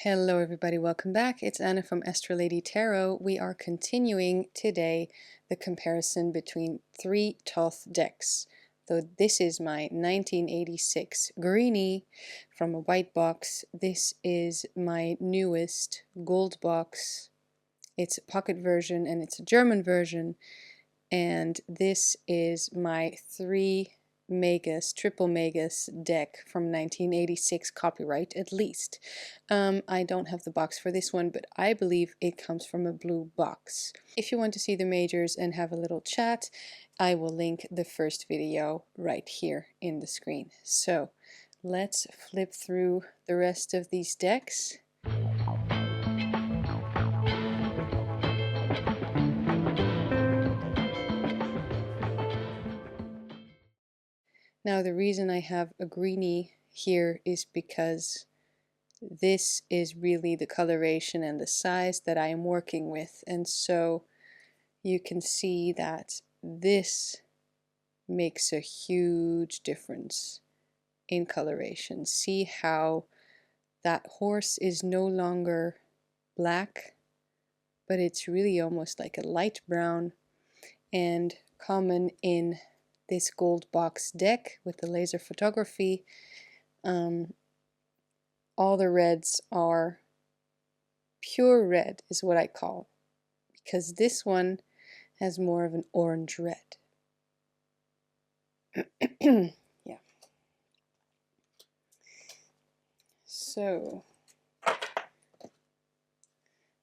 Hello everybody, welcome back. It's Anna from Astralladytarot. We are continuing today the comparison between three Thoth decks. So this is my 1986 Greenie from a white box. This is my newest gold box. It's a pocket version and it's a German version. And this is my triple Magus deck from 1986 copyright at least. I don't have the box for this one, but I believe it comes from a blue box. If you want to see the majors and have a little chat, I will link the first video right here in the screen. So let's flip through the rest of these decks. Now the reason I have a greenie here is because this is really the coloration and the size that I am working with, and so you can see that this makes a huge difference in coloration. See how that horse is no longer black, but it's really almost like a light brown, and common in this gold box deck with the laser photography, all the reds are pure red is what I call, because this one has more of an orange red. Yeah. So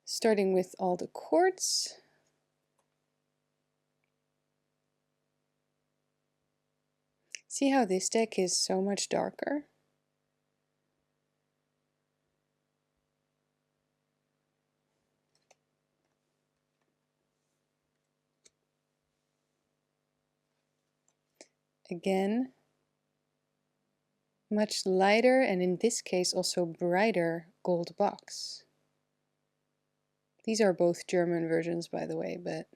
starting with all the quartz. See how this deck is so much darker? Again, much lighter, and in this case also brighter gold box. These are both German versions, by the way, but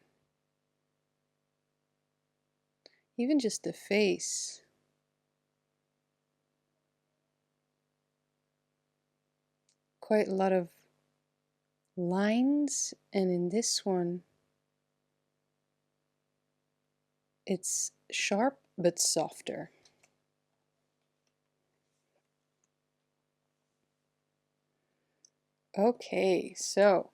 even just the face. Quite a lot of lines, and in this one it's sharp but softer. Okay, so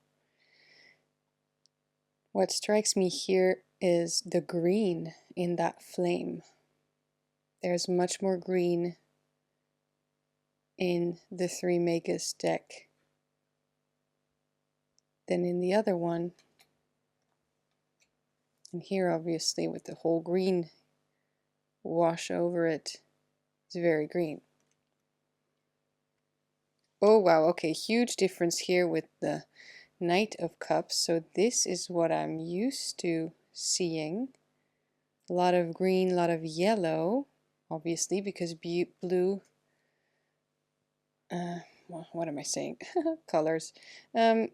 what strikes me here is the green in that flame. There's much more green in the three Magus deck than in the other one. And here, obviously, with the whole green wash over it, it's very green. Oh wow, okay, huge difference here with the Knight of Cups. So this is what I'm used to seeing. A lot of green, a lot of yellow, obviously, because blue, well, what am I saying? Colors. Right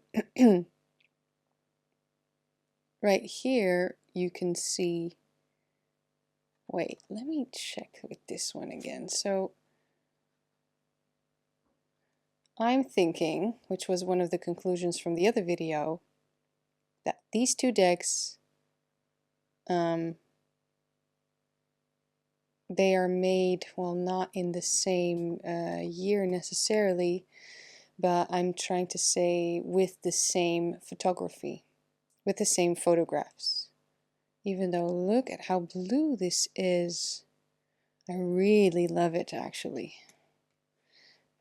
here, you can see, wait, let me check with this one again. So I'm thinking, which was one of the conclusions from the other video, that these two decks, they are made, well, not in the same year necessarily, but I'm trying to say with the same photography, with the same photographs. Even though, look at how blue this is. I really love it, actually.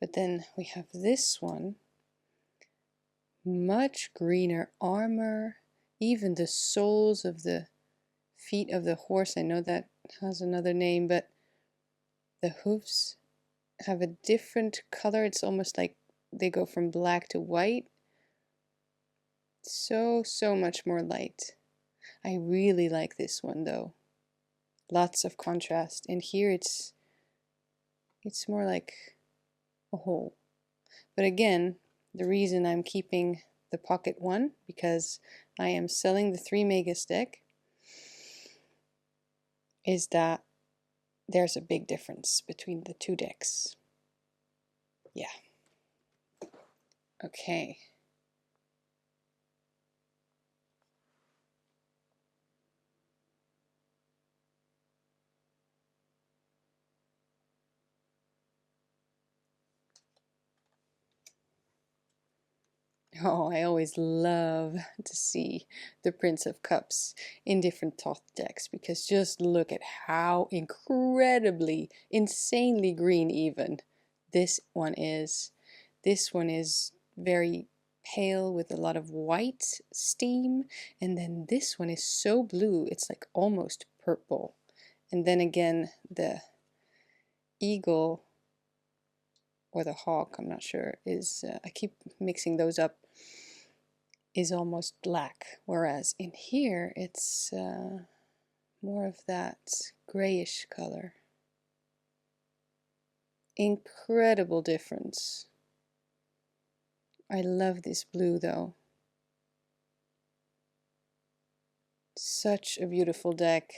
But then we have this one, much greener armor, even the soles of the feet of the horse, I know that has another name, but the hooves have a different color. It's almost like they go from black to white. So much more light. I really like this one though. Lots of contrast. And here it's more like a whole. But again, the reason I'm keeping the pocket one, because I am selling the three Magus deck, is that there's a big difference between the two decks. Yeah. Okay. Oh, I always love to see the Prince of Cups in different Thoth decks, because just look at how incredibly, insanely green even this one is. This one is very pale with a lot of white steam, and then this one is so blue, it's like almost purple. And then again, the eagle or the hawk, I'm not sure, is, I keep mixing those up, is almost black, whereas in here it's more of that grayish color. Incredible difference. I love this blue though. Such a beautiful deck,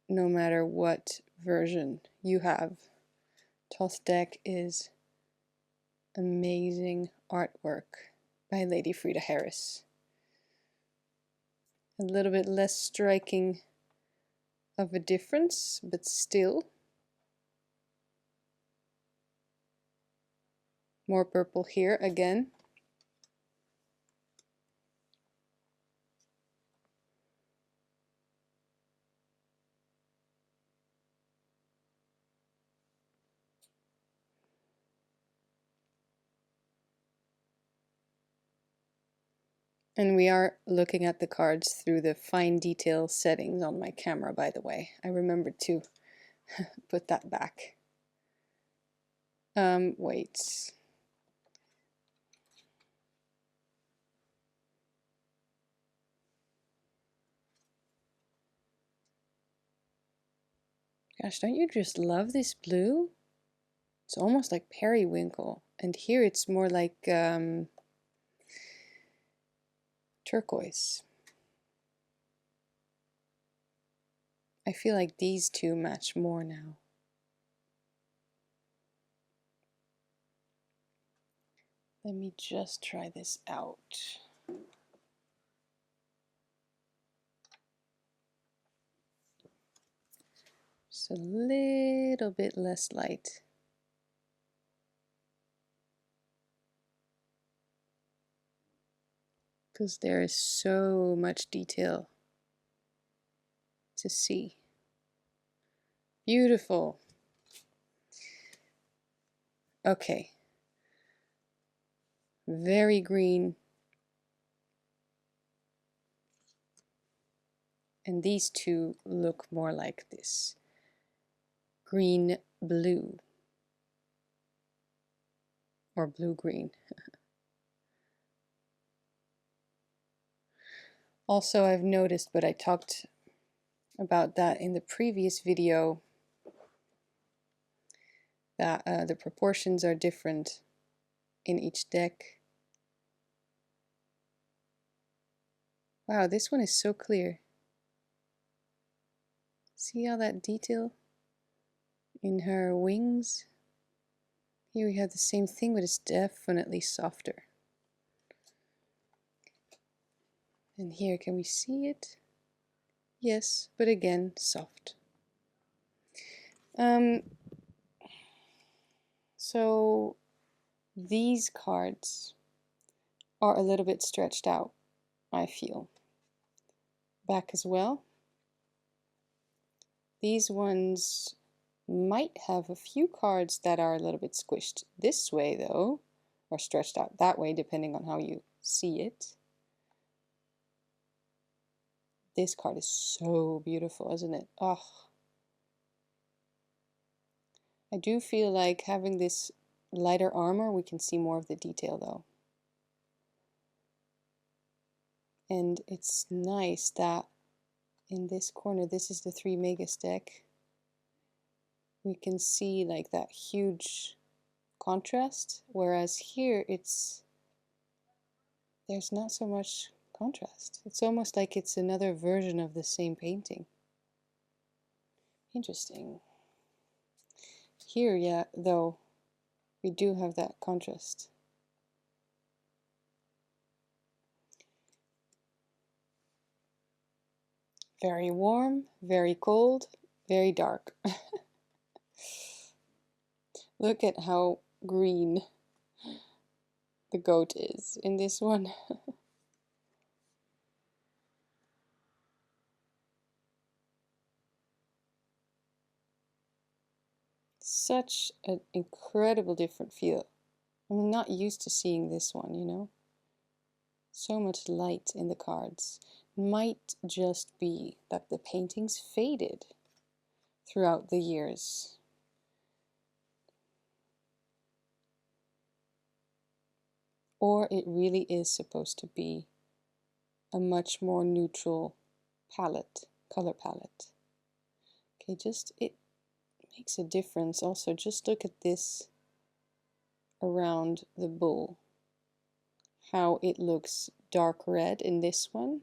no matter what version you have. Thoth deck is amazing artwork by Lady Frida Harris. A little bit less striking of a difference, but still more purple here again. And we are looking at the cards through the fine detail settings on my camera, by the way. I remembered to put that back. Wait. Gosh, don't you just love this blue? It's almost like periwinkle. And here it's more like turquoise. I feel like these two match more now. Let me just try this out. Just a little bit less light. Because there is so much detail to see. Beautiful. Okay. Very green. And these two look more like this. Green blue. Or blue green. Also, I've noticed, but I talked about that in the previous video, that the proportions are different in each deck. Wow, this one is so clear. See all that detail in her wings? Here we have the same thing, but it's definitely softer. And here, can we see it? Yes, but again, soft. So these cards are a little bit stretched out, I feel. Back as well. These ones might have a few cards that are a little bit squished this way though, or stretched out that way, depending on how you see it. This card is so beautiful, isn't it? Oh, I do feel like having this lighter armor, we can see more of the detail though. And it's nice that in this corner, this is the 3 Magus deck, we can see like that huge contrast, whereas here there's not so much contrast. It's almost like it's another version of the same painting. Interesting. Here, yeah, though, we do have that contrast. Very warm, very cold, very dark. Look at how green the goat is in this one. Such an incredible different feel. I'm not used to seeing this one, you know? So much light in the cards. Might just be that the paintings faded throughout the years. Or it really is supposed to be a much more neutral palette, color palette. Okay, just it makes a difference. Also, just look at this around the bull. How it looks dark red in this one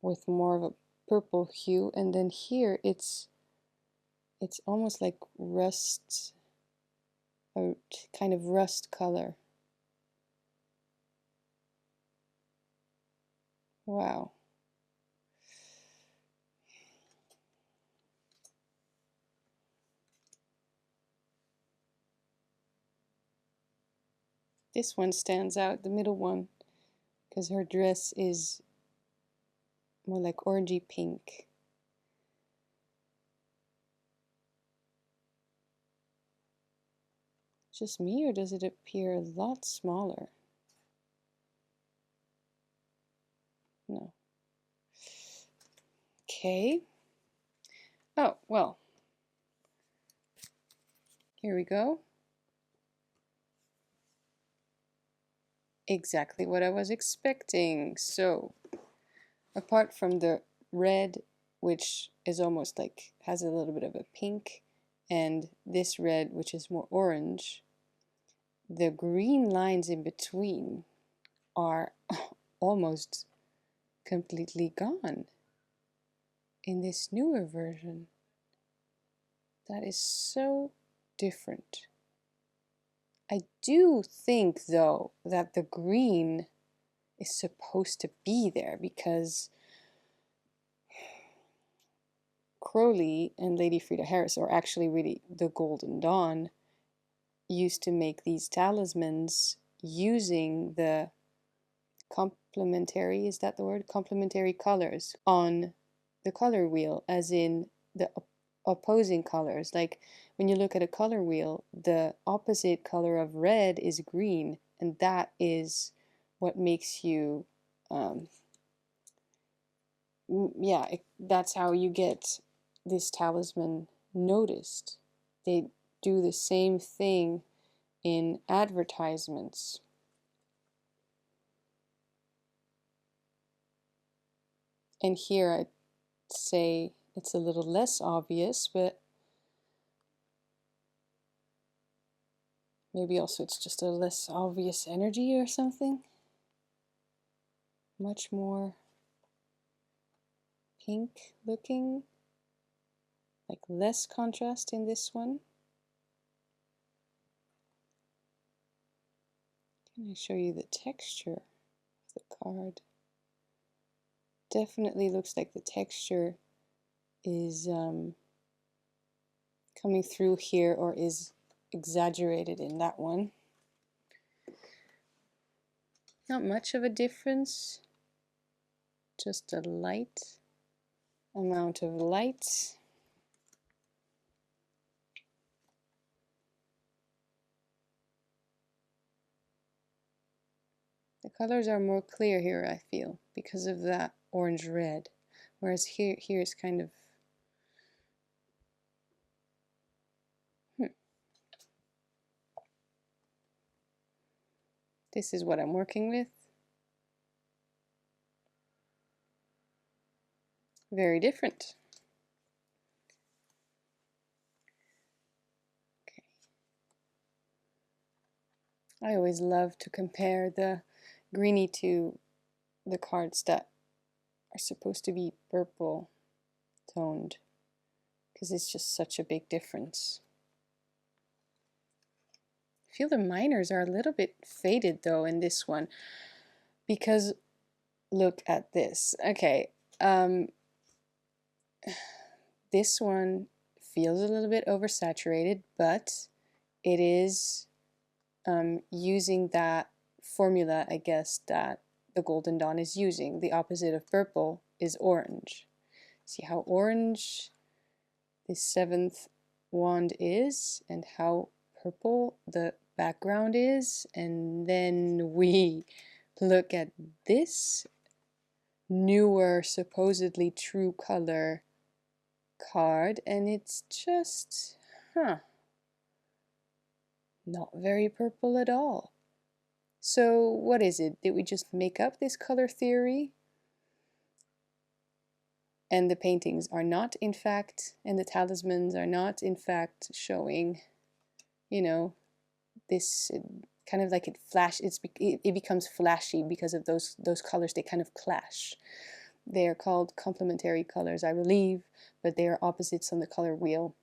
with more of a purple hue, and then here it's almost like rust, a kind of rust color. Wow. This one stands out, the middle one, because her dress is more like orangey pink. Just me, or does it appear a lot smaller? No. Okay. Oh, well. Here we go. Exactly what I was expecting. So, apart from the red, which is almost like has a little bit of a pink, and this red, which is more orange, the green lines in between are almost completely gone in this newer version. That is so different. I do think, though, that the green is supposed to be there because Crowley and Lady Frida Harris, or actually really the Golden Dawn, used to make these talismans using the complementary, is that the word? Complementary colors on the color wheel, as in the opposing colors. Like when you look at a color wheel, the opposite color of red is green, and that is what makes you, yeah, that's how you get this talisman noticed. They do the same thing in advertisements. And here I'd say it's a little less obvious, but maybe also it's just a less obvious energy or something. Much more pink looking, like less contrast in this one. Can I show you the texture of the card? Definitely looks like the texture is coming through here, or is exaggerated in that one. Not much of a difference, just a light amount of light. The colors are more clear here, I feel, because of that orange red, whereas here is kind of This is what I'm working with. Very different. Okay. I always love to compare the Greenie to the cards that are supposed to be purple toned, because it's just such a big difference. I feel the minors are a little bit faded though in this one, because look at this. Okay, this one feels a little bit oversaturated, but it is using that formula, I guess, that the Golden Dawn is using. The opposite of purple is orange. See how orange the seventh wand is and how purple the background is, and then we look at this newer, supposedly true color card, and it's just, not very purple at all. So what is it? Did we just make up this color theory? And the paintings are not, in fact, and the talismans are not, in fact, showing, you know, this kind of like it becomes flashy because of those colors. They kind of clash. They are called complementary colors, I believe, but they are opposites on the color wheel.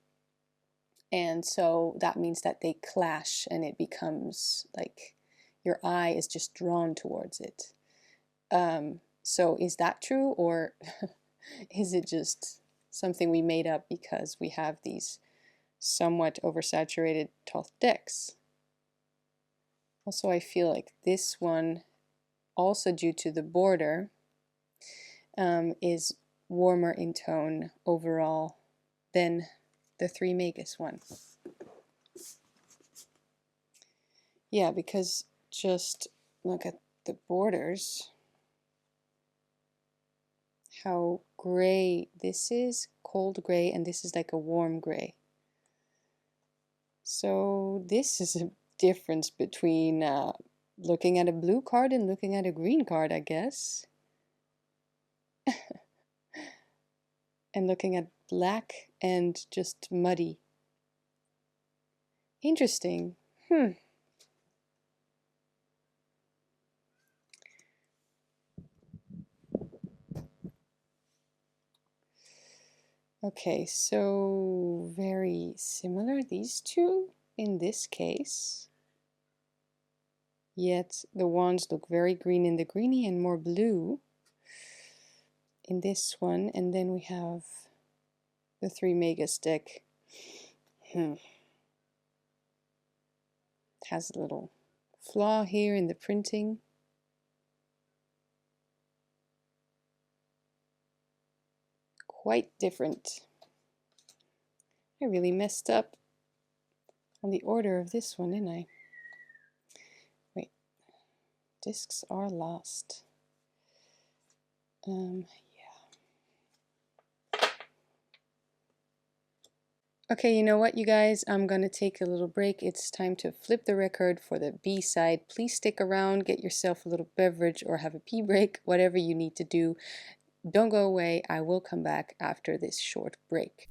And so that means that they clash and it becomes like your eye is just drawn towards it. So is that true, or is it just something we made up because we have these somewhat oversaturated Thoth decks? Also, I feel like this one, also due to the border, is warmer in tone overall than the 3 Magus one. Yeah, because just look at the borders, how gray this is, cold gray, and this is like a warm gray. So this is a difference between looking at a blue card and looking at a green card, I guess. And looking at black and just muddy. Interesting. Okay, so very similar, these two in this case. Yet the wands look very green in the Greenie and more blue in this one. And then we have the 3 Magus deck. It has a little flaw here in the printing. Quite different. I really messed up on the order of this one, didn't I? Wait, discs are lost. Yeah. Okay, you know what, you guys? I'm gonna take a little break. It's time to flip the record for the B side. Please stick around, get yourself a little beverage or have a pee break, whatever you need to do. Don't go away. I will come back after this short break.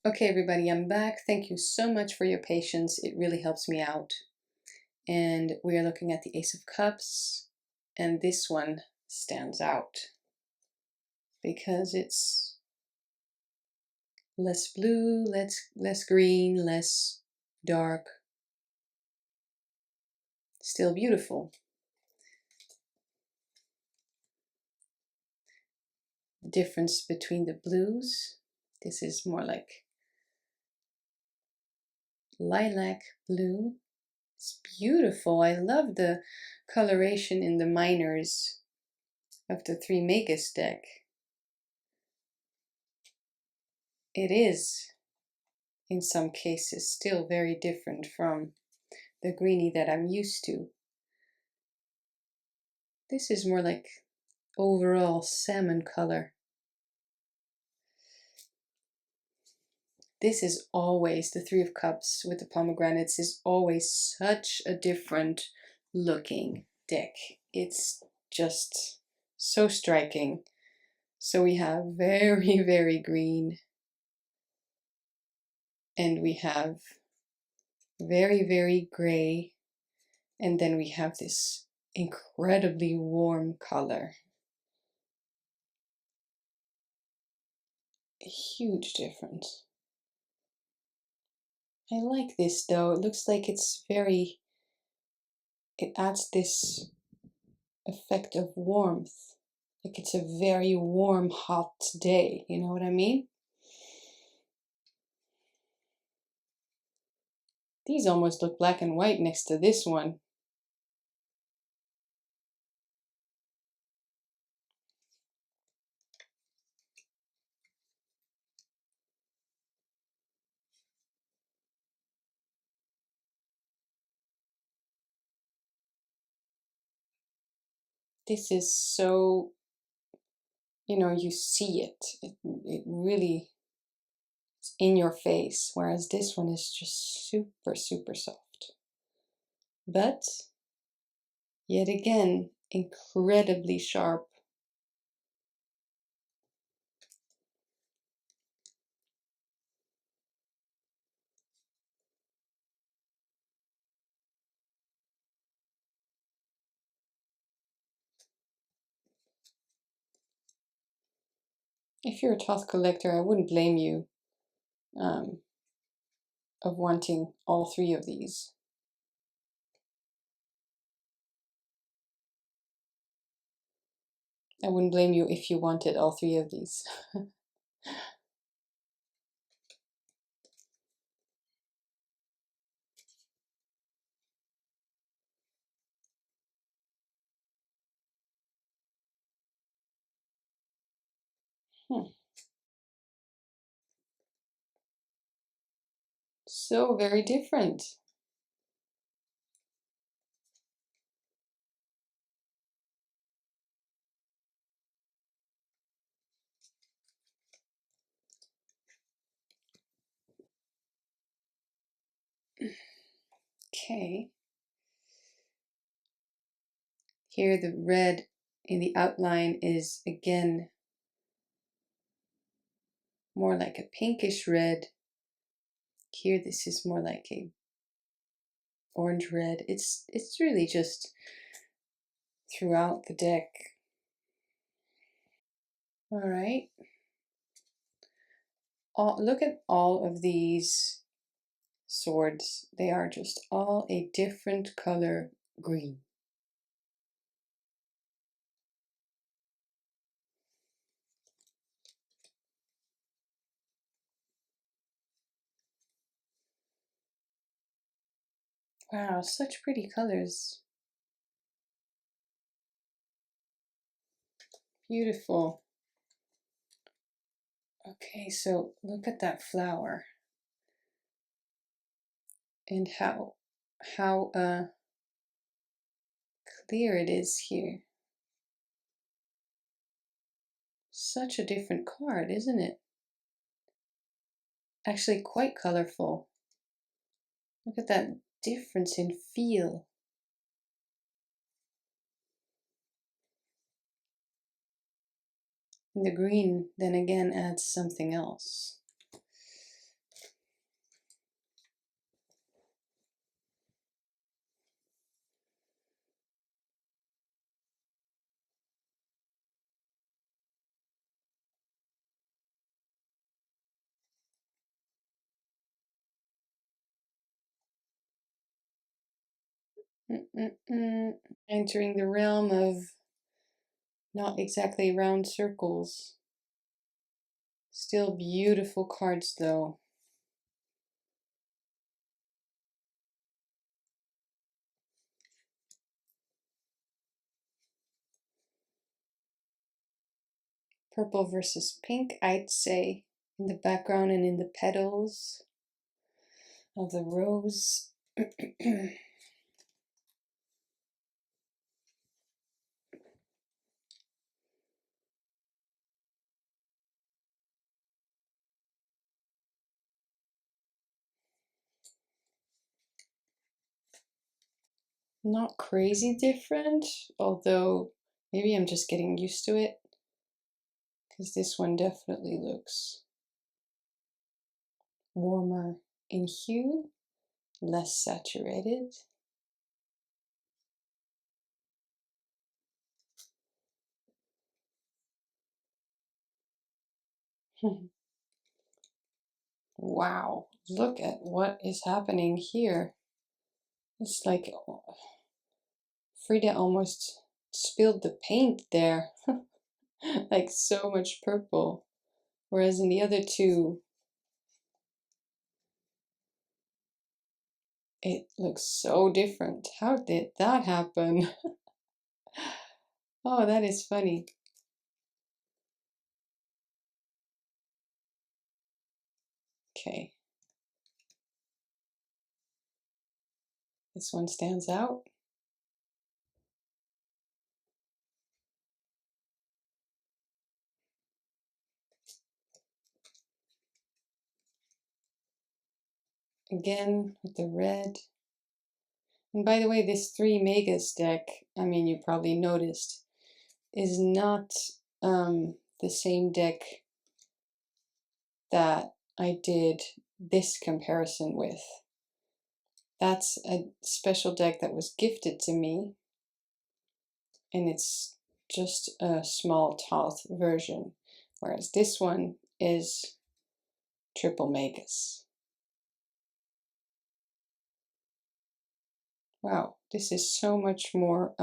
Okay, everybody, I'm back. Thank you so much for your patience. It really helps me out. And we are looking at the Ace of Cups, and this one stands out because it's less blue, less green, less dark. Still beautiful. The difference between the blues, this is more like lilac blue. It's beautiful. I love the coloration in the minors of the 3 Magus deck. It is, in some cases, still very different from the Greenie that I'm used to. This is more like overall salmon color. This is always, the 3 of Cups with the pomegranates is always such a different looking deck. It's just so striking. So we have very, very green, and we have very, very gray, and then we have this incredibly warm color. A huge difference. I like this though. It looks like it's very, it adds this effect of warmth. Like it's a very warm, hot day. You know what I mean? These almost look black and white next to this one. This is so, you know, you see it. It really is in your face, whereas this one is just super, super soft. But yet again, incredibly sharp. If you're a Thoth collector, I wouldn't blame you of wanting all three of these. I wouldn't blame you if you wanted all three of these. So very different. Okay. Here the red in the outline is again more like a pinkish red. Here this is more like a orange red. It's really just throughout the deck. All right. Look at all of these swords. They are just all a different color green. Wow, such pretty colors. Beautiful. Okay, so look at that flower and how clear it is here. Such a different card, isn't it? Actually quite colorful. Look at that difference in feel. And the green then again adds something else. Entering the realm of not exactly round circles. Still beautiful cards though. Purple versus pink, I'd say, in the background and in the petals of the rose. Not crazy different, although maybe I'm just getting used to it, because this one definitely looks warmer in hue, less saturated. Wow, look at what is happening here. It's like Frida almost spilled the paint there. Like so much purple. Whereas in the other two, it looks so different. How did that happen? Oh, that is funny. Okay. This one stands out. Again with the red. And by the way, this 3 Magus deck, I mean, you probably noticed, is not the same deck that I did this comparison with. That's a special deck that was gifted to me, and it's just a small Thoth version, whereas this one is triple Magus. Wow, this is so much more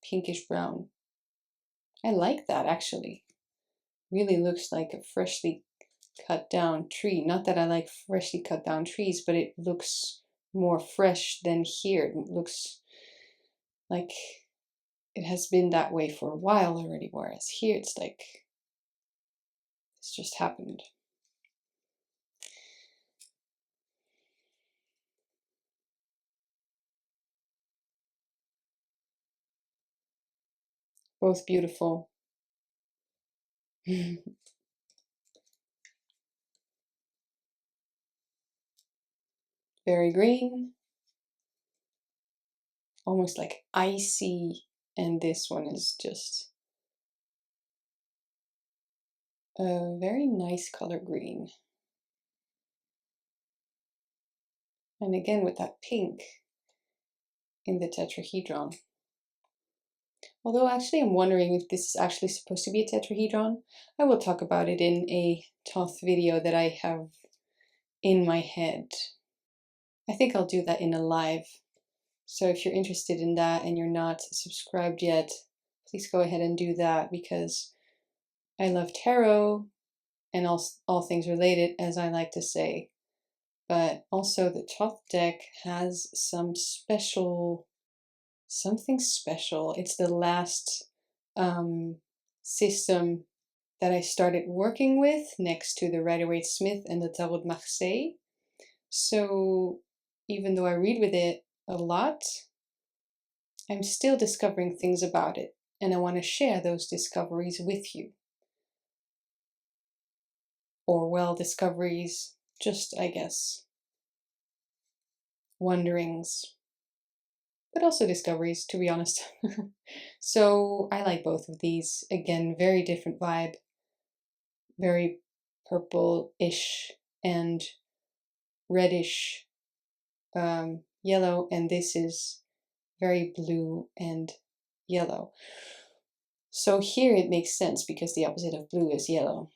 pinkish brown. I like that actually. Really looks like a freshly cut down tree. Not that I like freshly cut down trees, but it looks more fresh than here. It looks like it has been that way for a while already, whereas here it's like it's just happened. Both beautiful. Very green, almost like icy, and this one is just a very nice color green. And again with that pink in the tetrahedron. Although actually I'm wondering if this is actually supposed to be a tetrahedron. I will talk about it in a Thoth video that I have in my head. I think I'll do that in a live. So if you're interested in that and you're not subscribed yet, please go ahead and do that, because I love tarot and all things related, as I like to say. But also the Thoth deck has something special. It's the last system that I started working with next to the Rider-Waite-Smith and the Tarot de Marseille. So even though I read with it a lot, I'm still discovering things about it, and I want to share those discoveries with you. Or, well, discoveries, just, I guess, wonderings, but also discoveries, to be honest. So I like both of these. Again, very different vibe, very purple-ish and reddish yellow, and this is very blue and yellow. So here it makes sense because the opposite of blue is yellow.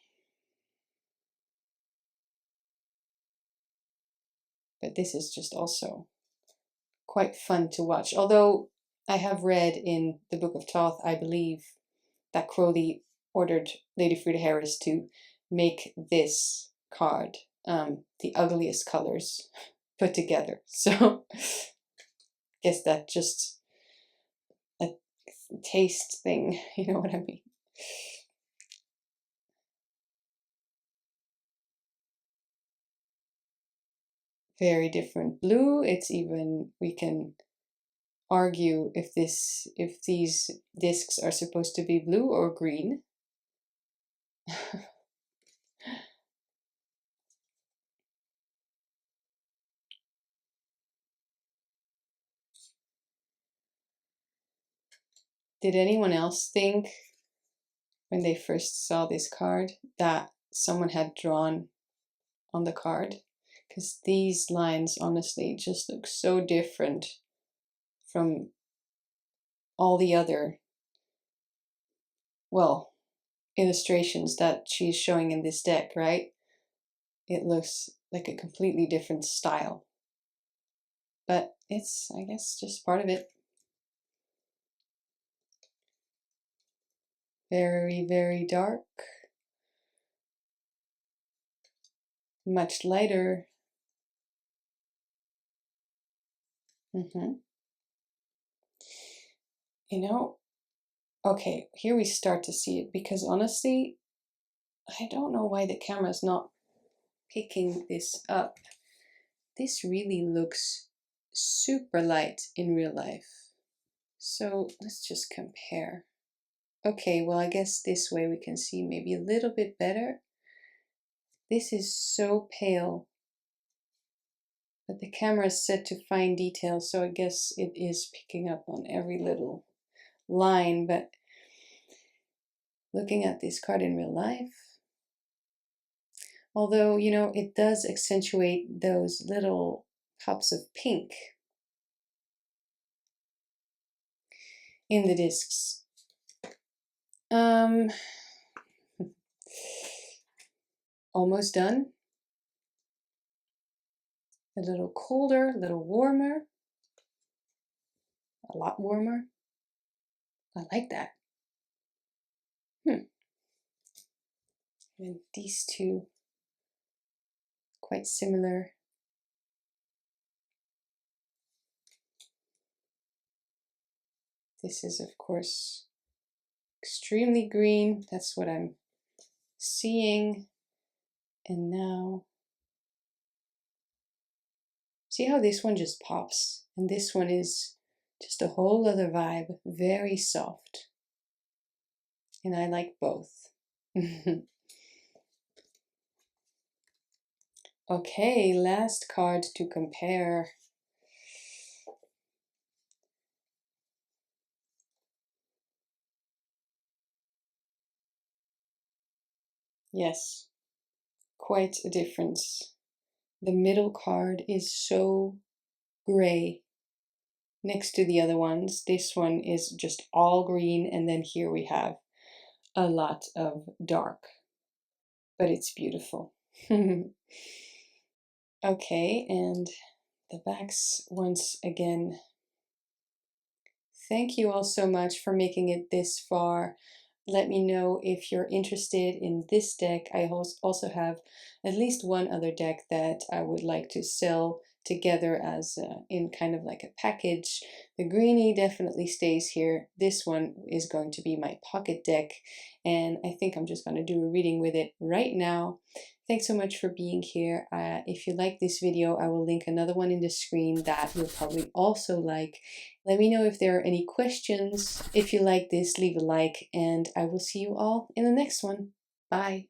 But this is just also quite fun to watch. Although I have read in the Book of Thoth, I believe, that Crowley ordered Lady Frida Harris to make this card the ugliest colors put together. So guess that just a taste thing, you know what I mean? Very different blue. It's even, we can argue if these discs are supposed to be blue or green. Did anyone else think when they first saw this card that someone had drawn on the card? Because these lines honestly just look so different from all the other, well, illustrations that she's showing in this deck, right? It looks like a completely different style. But it's, I guess, just part of it. Very, very dark. Much lighter. You know, okay, here we start to see it, because honestly, I don't know why the camera's not picking this up. This really looks super light in real life. So let's just compare. Okay, well, I guess this way we can see maybe a little bit better. This is so pale, but the camera is set to fine detail, so I guess it is picking up on every little line. But looking at this card in real life, although, you know, it does accentuate those little pops of pink in the discs. Almost done. A little colder, a little warmer, a lot warmer. I like that. And these two, quite similar. This is, of course, extremely green. That's what I'm seeing. And now, see how this one just pops? And this one is just a whole other vibe, very soft. And I like both. Okay, last card to compare. Yes, quite a difference. The middle card is so gray next to the other ones. This one is just all green, and then here we have a lot of dark, but it's beautiful. Okay, and the backs once again. Thank you all so much for making it this far. Let me know if you're interested in this deck. I also have at least one other deck that I would like to sell together as in kind of like a package. The Greenie definitely stays here. This one is going to be my pocket deck, and I think I'm just going to do a reading with it right now. Thanks so much for being here. If you like this video, I will link another one in the screen that you'll probably also like. Let me know if there are any questions. If you like this, leave a like, and I will see you all in the next one. Bye.